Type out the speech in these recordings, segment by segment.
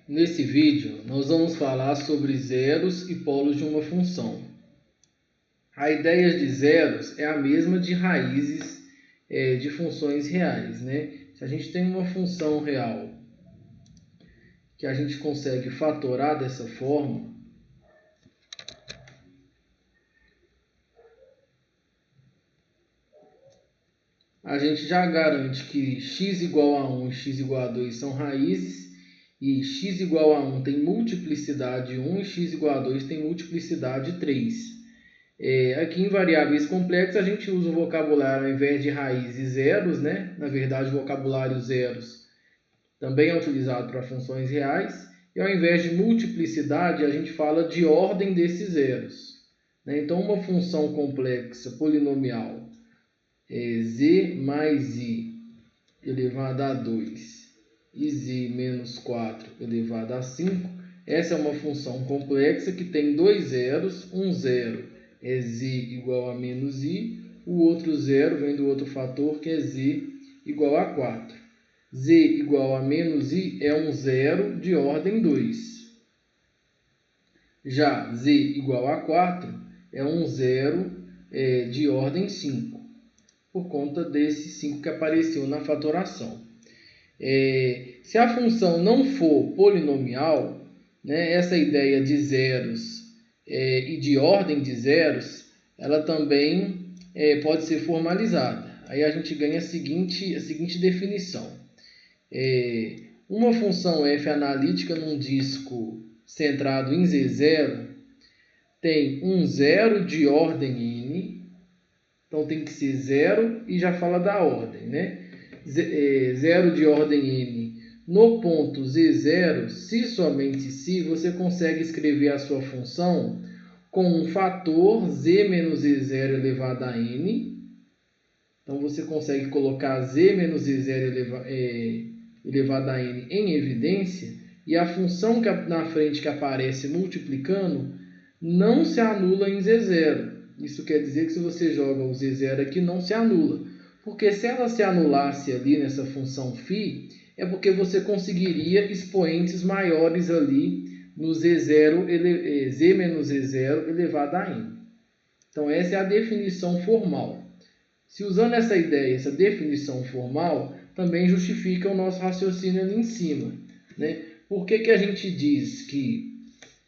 Nesse vídeo, nós vamos falar sobre zeros e polos de uma função. A ideia de zeros é a mesma de raízes de funções reais, né? Se a gente tem uma função real que a gente consegue fatorar dessa forma, a gente já garante que x igual a 1 e x igual a 2 são raízes, e x igual a 1 tem multiplicidade 1 e x igual a 2 tem multiplicidade 3. Aqui em variáveis complexas a gente usa o vocabulário ao invés de raízes e zeros, né? Na verdade, o vocabulário zeros também é utilizado para funções reais. E ao invés de multiplicidade, a gente fala de ordem desses zeros, né? Então, uma função complexa polinomial z mais i elevado a 2 e z menos 4 elevado a 5. Essa é uma função complexa que tem dois zeros. Um zero é z igual a menos i, o outro zero vem do outro fator, que é z igual a 4. Z igual a menos i é um zero de ordem 2. Já z igual a 4 é um zero de ordem 5, por conta desse 5 que apareceu na fatoração. Se a função não for polinomial, né, essa ideia de zeros e de ordem de zeros, ela também pode ser formalizada. Aí a gente ganha a seguinte definição. Uma função f analítica num disco centrado em z0 tem um zero de ordem n, então tem que ser zero e já fala da ordem, né? Zero de ordem n no ponto z0, se somente se, você consegue escrever a sua função com um fator z menos z0 elevado a n. Então, você consegue colocar z menos z0 elevado a n em evidência, e a função na frente que aparece multiplicando não se anula em z0. Isso quer dizer que se você joga o z0 aqui, não se anula. Porque se ela se anulasse ali nessa função φ, é porque você conseguiria expoentes maiores ali no z0, z menos z0 elevado a n. Então, essa é a definição formal. Se usando essa ideia, essa definição formal, também justifica o nosso raciocínio ali em cima, né? Por que a gente diz que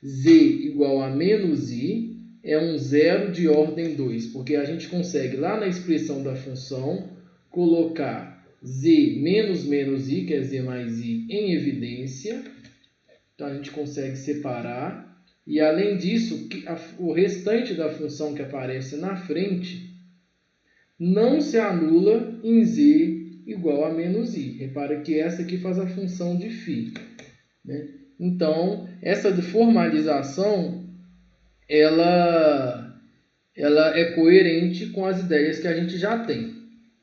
z igual a menos i é um zero de ordem 2? Porque a gente consegue, lá na expressão da função, colocar z menos menos i, que é z mais i, em evidência. Então, a gente consegue separar. E, além disso, o restante da função que aparece na frente não se anula em z igual a menos i. Repara que essa aqui faz a função de φ, né? Então, essa formalização, ela é coerente com as ideias que a gente já tem.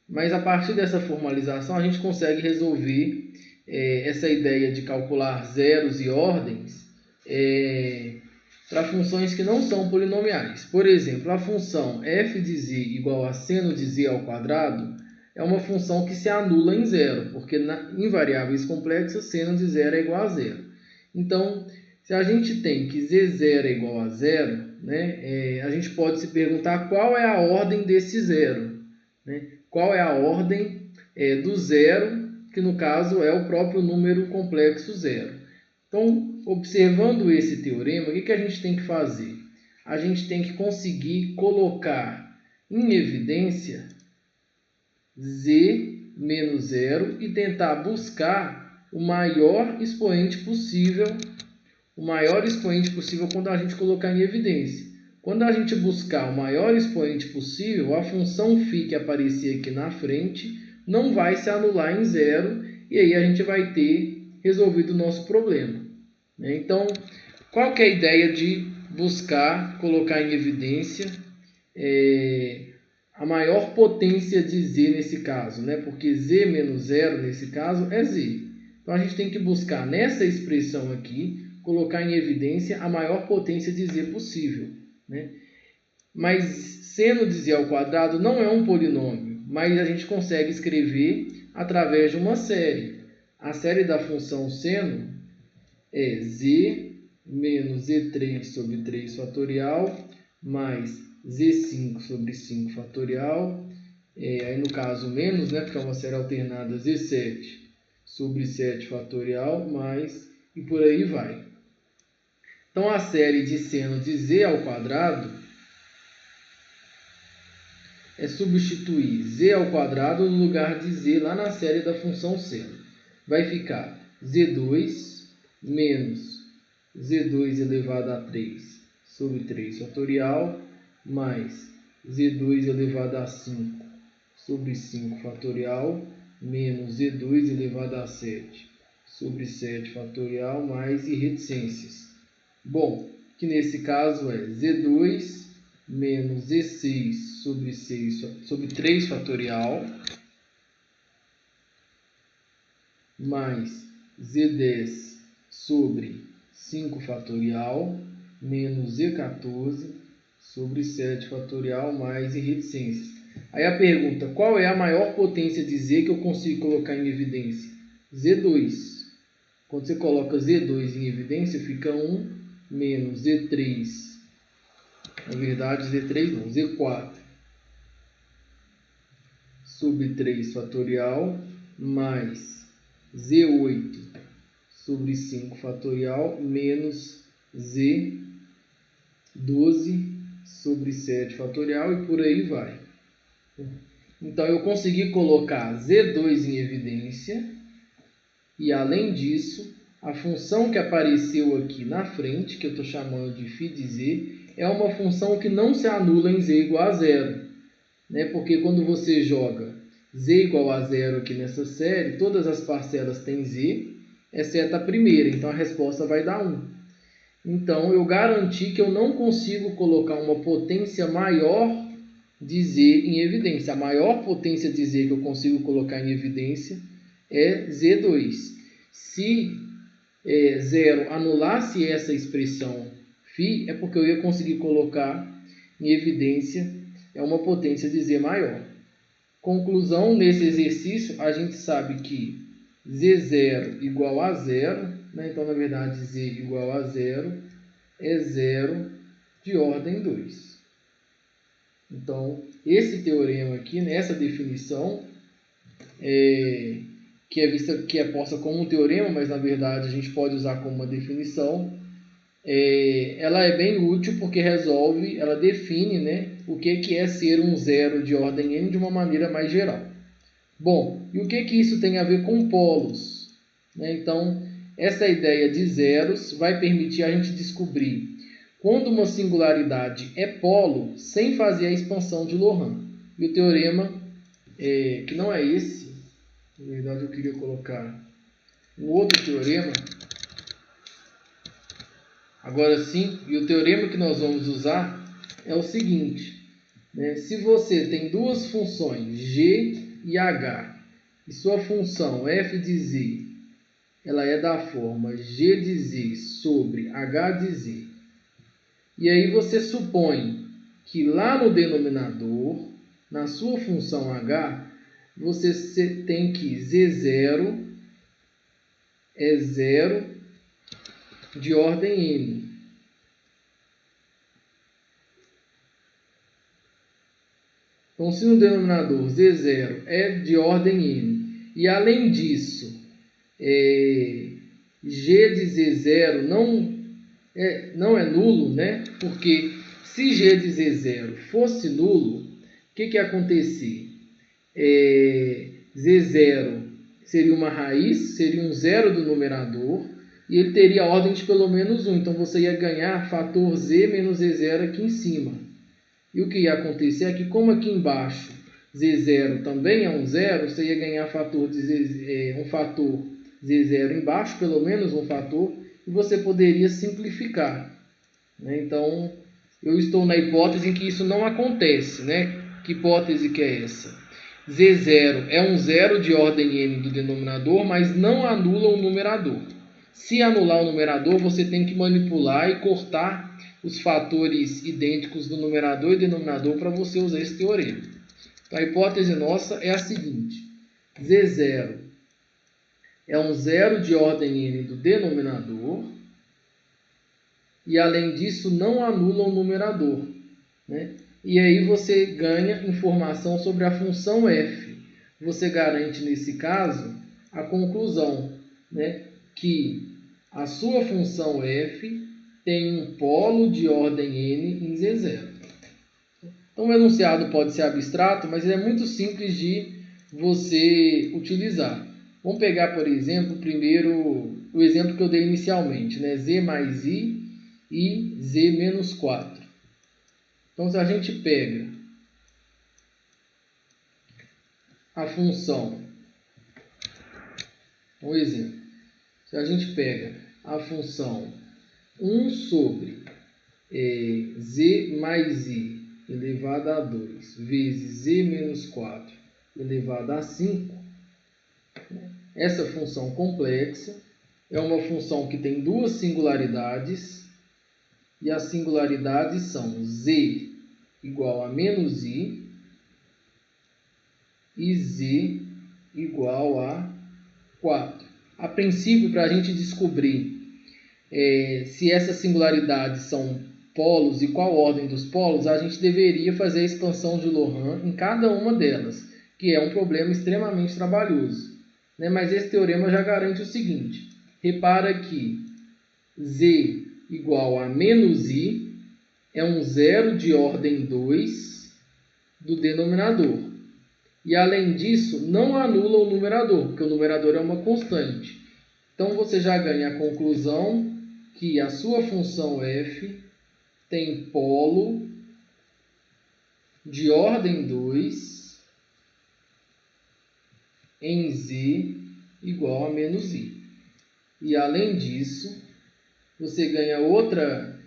Mas, a partir dessa formalização, a gente consegue resolver essa ideia de calcular zeros e ordens para funções que não são polinomiais. Por exemplo, a função f de z igual a seno de z ao quadrado é uma função que se anula em zero, porque em variáveis complexas, seno de zero é igual a zero. Então, se a gente tem que z0 é igual a zero, né, a gente pode se perguntar qual é a ordem desse zero, né? Qual é a ordem do zero, que no caso é o próprio número complexo zero. Então, observando esse teorema, o que a gente tem que fazer? A gente tem que conseguir colocar em evidência z menos zero e tentar buscar o maior expoente possível quando a gente colocar em evidência. Quando a gente buscar o maior expoente possível, a função φ que aparecia aqui na frente não vai se anular em zero, e aí a gente vai ter resolvido o nosso problema. Então, qual que é a ideia de buscar colocar em evidência a maior potência de z nesse caso, né? Porque z menos zero nesse caso é z. Então, a gente tem que buscar nessa expressão aqui, colocar em evidência a maior potência de z possível, né? Mas seno de z ao quadrado não é um polinômio, mas a gente consegue escrever através de uma série. A série da função seno é z menos z3 sobre 3 fatorial mais z5 sobre 5 fatorial. Aí no caso menos, né, porque é uma série alternada, z7 sobre 7 fatorial mais, e por aí vai. Então a série de seno de z ao quadrado é substituir z ao quadrado no lugar de z lá na série da função seno. Vai ficar z2 menos z2 elevado a 3 sobre 3 fatorial mais z2 elevado a 5 sobre 5 fatorial menos z2 elevado a 7 sobre 7 fatorial mais e reticências. Bom, que nesse caso é z2 menos z6 sobre 3 fatorial mais z10 sobre 5 fatorial menos z14 sobre 7 fatorial mais e reticências. Aí a pergunta, qual é a maior potência de z que eu consigo colocar em evidência? Z2. Quando você coloca z2 em evidência, fica 1 menos z3, na verdade z3 não, z4 sobre 3 fatorial mais z8 sobre 5 fatorial menos z12 sobre 7 fatorial e por aí vai. Então eu consegui colocar z2 em evidência e além disso, a função que apareceu aqui na frente, que eu estou chamando de φ de z, é uma função que não se anula em z igual a zero, né? Porque quando você joga z igual a zero aqui nessa série, todas as parcelas têm z, exceto a primeira, então a resposta vai dar 1. Então eu garanti que eu não consigo colocar uma potência maior de z em evidência. A maior potência de z que eu consigo colocar em evidência é z2. Se 0 anulasse essa expressão φ, é porque eu ia conseguir colocar em evidência uma potência de z maior. Conclusão, nesse exercício, a gente sabe que z0 igual a zero, né? Então, na verdade, z igual a zero é zero de ordem 2. Então, esse teorema aqui, nessa definição, que é posta como um teorema, mas na verdade a gente pode usar como uma definição, ela é bem útil porque ela define, né, o que é ser um zero de ordem n de uma maneira mais geral. Bom, e o que isso tem a ver com polos? Né? Então, essa ideia de zeros vai permitir a gente descobrir quando uma singularidade é polo sem fazer a expansão de Laurent. E o teorema, que não é esse, na verdade eu queria colocar um outro teorema. Agora sim, e o teorema que nós vamos usar é o seguinte, né? Se você tem duas funções g e h, e sua função f de z, ela é da forma g de z sobre h de z, e aí você supõe que lá no denominador, na sua função h, você tem que z0 é zero de ordem n. Então, se no denominador z0 é de ordem n, e além disso, g de z0 não é nulo, né? Porque se g de z0 fosse nulo, o que ia acontecer? Z0 seria uma raiz, seria um zero do numerador, e ele teria a ordem de pelo menos 1. Então, você ia ganhar fator z menos z0 aqui em cima. E o que ia acontecer é que, como aqui embaixo z0 também é um zero, você ia ganhar um fator z0 embaixo, pelo menos um fator, e você poderia simplificar. Né? Então, eu estou na hipótese em que isso não acontece. Né? Que hipótese que é essa? Z0 é um zero de ordem n do denominador, mas não anula o numerador. Se anular o numerador, você tem que manipular e cortar os fatores idênticos do numerador e denominador para você usar esse teorema. Então, a hipótese nossa é a seguinte. Z0 é um zero de ordem n do denominador. E, além disso, não anula o numerador, né? E aí você ganha informação sobre a função f. Você garante, nesse caso, a conclusão, né? Que a sua função f tem um polo de ordem n em Z0. Então, o enunciado pode ser abstrato, mas ele é muito simples de você utilizar. Vamos pegar, por exemplo, primeiro o exemplo que eu dei inicialmente, né? Z mais I e Z menos 4. Então, se a gente pega a função, um exemplo, se a gente pega a função 1 sobre Z mais I elevado a 2 vezes Z menos 4 elevado a 5, essa função complexa é uma função que tem duas singularidades, e as singularidades são Z igual a menos I e Z igual a 4. A princípio, para a gente descobrir se essas singularidades são polos e qual ordem dos polos, a gente deveria fazer a expansão de Loran em cada uma delas, que é um problema extremamente trabalhoso, né? Mas esse teorema já garante o seguinte: repara que Z igual a menos I é um zero de ordem 2 do denominador. E, além disso, não anula o numerador, porque o numerador é uma constante. Então, você já ganha a conclusão que a sua função f tem polo de ordem 2 em Z igual a menos I. E, além disso, você ganha outra,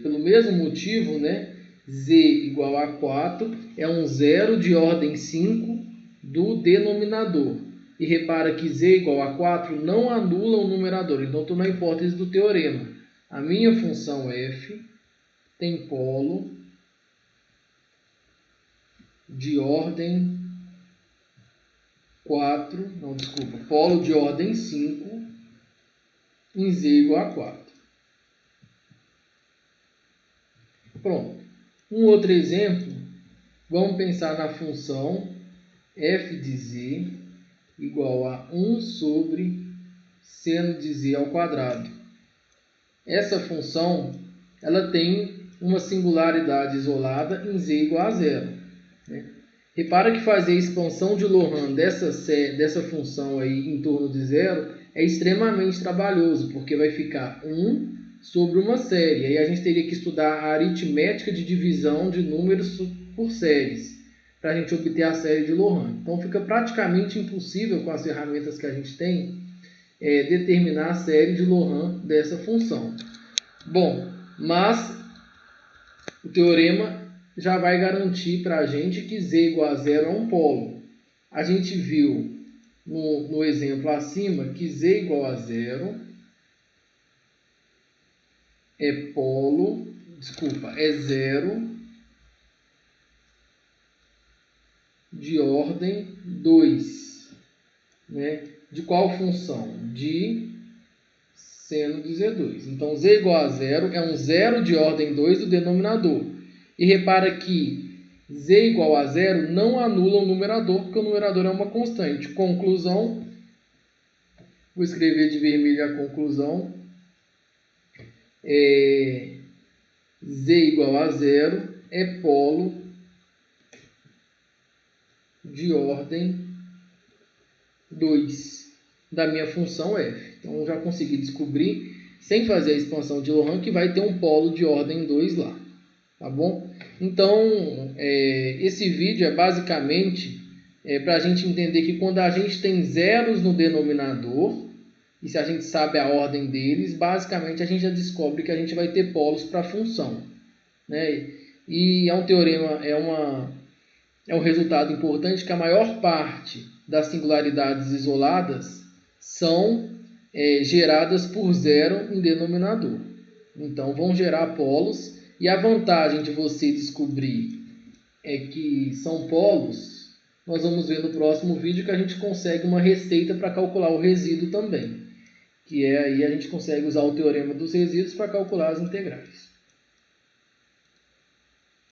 pelo mesmo motivo, né? Z igual a 4 é um zero de ordem 5 do denominador. E repara que Z igual a 4 não anula o numerador. Então, estou na hipótese do teorema. A minha função f tem polo de ordem 4, não, desculpa, polo de ordem 5 em Z igual a 4. Pronto. Um outro exemplo, vamos pensar na função f de z igual a 1 sobre seno de z ao quadrado. Essa função ela tem uma singularidade isolada em z igual a 0. Né? Repara que fazer a expansão de Loran dessa função aí em torno de 0 é extremamente trabalhoso, porque vai ficar 1 sobre uma série. Aí a gente teria que estudar a aritmética de divisão de números por séries, para a gente obter a série de Loran. Então fica praticamente impossível, com as ferramentas que a gente tem, determinar a série de Loran dessa função. Bom, mas o teorema já vai garantir para a gente que z igual a 0 é um polo. A gente viu no exemplo acima que z igual a 0 é zero de ordem 2. Né? De qual função? De seno de Z2. Então, z igual a 0 é um zero de ordem 2 do denominador. E repara que z igual a 0 não anula o numerador, porque o numerador é uma constante. Conclusão, vou escrever de vermelho a conclusão. Z igual a 0 é polo de ordem 2 da minha função f. Então, eu já consegui descobrir, sem fazer a expansão de Loran, que vai ter um polo de ordem 2 lá. Tá bom? Então, esse vídeo é basicamente para a gente entender que quando a gente tem zeros no denominador, e se a gente sabe a ordem deles, basicamente a gente já descobre que a gente vai ter polos para a função. Né? E é um teorema, é um resultado importante que a maior parte das singularidades isoladas são geradas por zero em denominador. Então, vão gerar polos, e a vantagem de você descobrir que são polos nós vamos ver no próximo vídeo que a gente consegue uma receita para calcular o resíduo também. Que é aí a gente consegue usar o teorema dos resíduos para calcular as integrais.